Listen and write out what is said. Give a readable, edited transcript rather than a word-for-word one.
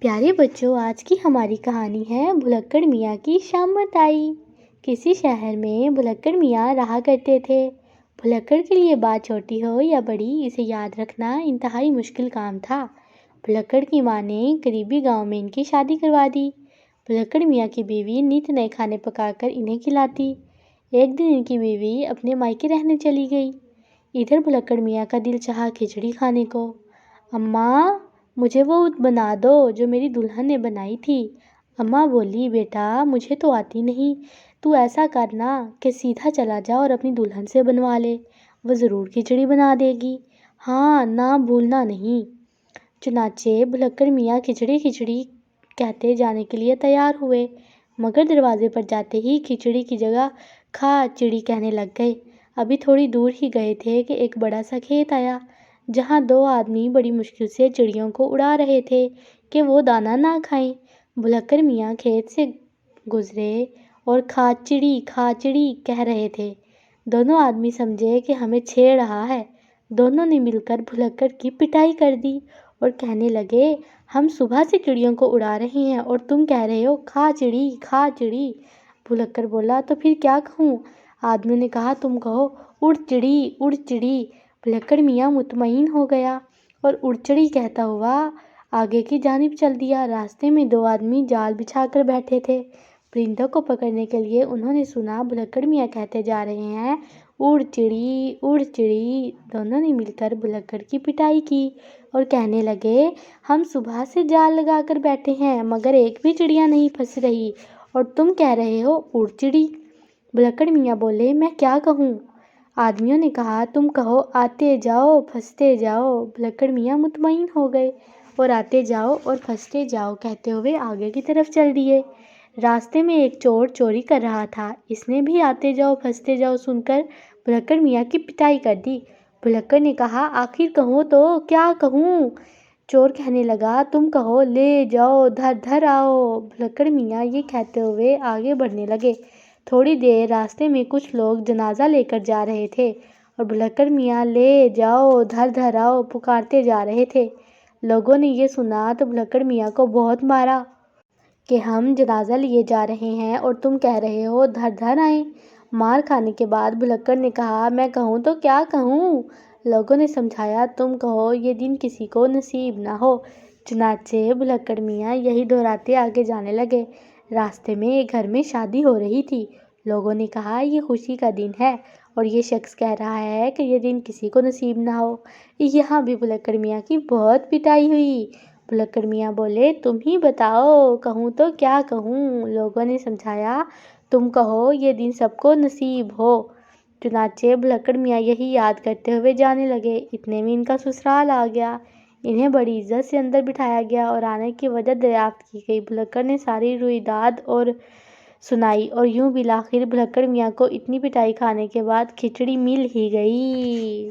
پیارے بچوں، آج کی ہماری کہانی ہے بھلکڑ میاں کی شامت آئی۔ کسی شہر میں بھلکڑ میاں رہا کرتے تھے۔ بھلکڑ کے لیے بات چھوٹی ہو یا بڑی، اسے یاد رکھنا انتہائی مشکل کام تھا۔ بھلکڑ کی ماں نے قریبی گاؤں میں ان کی شادی کروا دی۔ بھلکڑ میاں کی بیوی نت نئے کھانے پکا کر انہیں کھلاتی۔ ایک دن ان کی بیوی اپنے مائکے رہنے چلی گئی۔ ادھر بھلکڑ میاں کا دل چاہا کھچڑی کھانے کو۔ اماں، مجھے وہ بنا دو جو میری دلہن نے بنائی تھی۔ اماں بولی، بیٹا مجھے تو آتی نہیں، تو ایسا کرنا کہ سیدھا چلا جا اور اپنی دلہن سے بنوا لے، وہ ضرور کھچڑی بنا دے گی۔ ہاں، نہ بھولنا نہیں۔ چنانچہ بھلکڑ میاں کھچڑی کھچڑی کہتے جانے کے لیے تیار ہوئے، مگر دروازے پر جاتے ہی کھچڑی کی جگہ کھا چڑی کہنے لگ گئے۔ ابھی تھوڑی دور ہی گئے تھے کہ ایک بڑا سا کھیت آیا، جہاں دو آدمی بڑی مشکل سے چڑیوں کو اڑا رہے تھے کہ وہ دانہ نہ کھائیں۔ بھلکڑ میاں کھیت سے گزرے اور کھا چڑی کہہ رہے تھے۔ دونوں آدمی سمجھے کہ ہمیں چھیڑ رہا ہے۔ دونوں نے مل کر بھلکڑ کی پٹائی کر دی اور کہنے لگے، ہم صبح سے چڑیوں کو اڑا رہے ہیں اور تم کہہ رہے ہو کھا چڑی۔ بھلکڑ بولا، تو پھر کیا کہوں؟ آدمیوں نے کہا، تم کہو اڑ چڑی۔ بھلکڑ میاں مطمئن ہو گیا اور اڑ چڑی کہتا ہوا آگے کی جانب چل دیا۔ راستے میں دو آدمی جال بچھا کر بیٹھے تھے۔ پرندوں کو پکڑنے کے لیے انہوں نے سنا بھلکڑ میاں کہتے جا رہے ہیں، اڑ چڑی۔ دونوں نے مل کر بھلکڑ کی پٹائی کی اور کہنے لگے، ہم صبح سے جال لگا کر بیٹھے ہیں مگر ایک بھی چڑیا نہیں پھنس رہی اور تم کہہ رہے ہو اڑ چڑی۔ بھلکڑ میاں بولے، میں کیا کہوں؟ آدمیوں نے کہا، تم کہو آتے جاؤ پھنستے جاؤ۔ بھلکڑ میاں مطمئن ہو گئے اور آتے جاؤ اور پھنستے جاؤ کہتے ہوئے آگے کی طرف چل دیے۔ راستے میں ایک چور چوری کر رہا تھا، اس نے بھی آتے جاؤ پھنستے جاؤ سن کر بھلکڑ میاں کی پٹائی کر دی۔ بھلکڑ نے کہا، آخر کہو تو کیا کہوں؟ چور کہنے لگا، تم کہو لے جاؤ دھر آؤ۔ بھلکڑ میاں یہ کہتے ہوئے آگے بڑھنے لگے۔ تھوڑی دیر راستے میں کچھ لوگ جنازہ لے کر جا رہے تھے اور بھلکڑ میاں لے جاؤ دھر آؤ پکارتے جا رہے تھے۔ لوگوں نے یہ سنا تو بھلکڑ میاں کو بہت مارا کہ ہم جنازہ لیے جا رہے ہیں اور تم کہہ رہے ہو دھر آئیں۔ مار کھانے کے بعد بھلکڑ نے کہا، میں کہوں تو کیا کہوں؟ لوگوں نے سمجھایا، تم کہو یہ دن کسی کو نصیب نہ ہو۔ چنانچہ بھلکڑ میاں یہی دہراتے آگے جانے لگے۔ راستے میں ایک گھر میں شادی ہو رہی تھی۔ لوگوں نے کہا، یہ خوشی کا دن ہے اور یہ شخص کہہ رہا ہے کہ یہ دن کسی کو نصیب نہ ہو۔ یہاں بھی بھلکڑ میاں کی بہت پٹائی ہوئی۔ بھلکڑ میاں بولے، تم ہی بتاؤ کہوں تو کیا کہوں؟ لوگوں نے سمجھایا، تم کہو یہ دن سب کو نصیب ہو۔ چنانچہ بھلکڑ میاں یہی یاد کرتے ہوئے جانے لگے۔ اتنے میں ان کا سسرال آ گیا۔ انہیں بڑی عزت سے اندر بٹھایا گیا اور آنے کی وجہ دریافت کی گئی۔ بھلکڑ نے ساری رویداد اور سنائی اور یوں بالآخر بھلکڑ میاں کو اتنی پٹائی کھانے کے بعد کھچڑی مل ہی گئی۔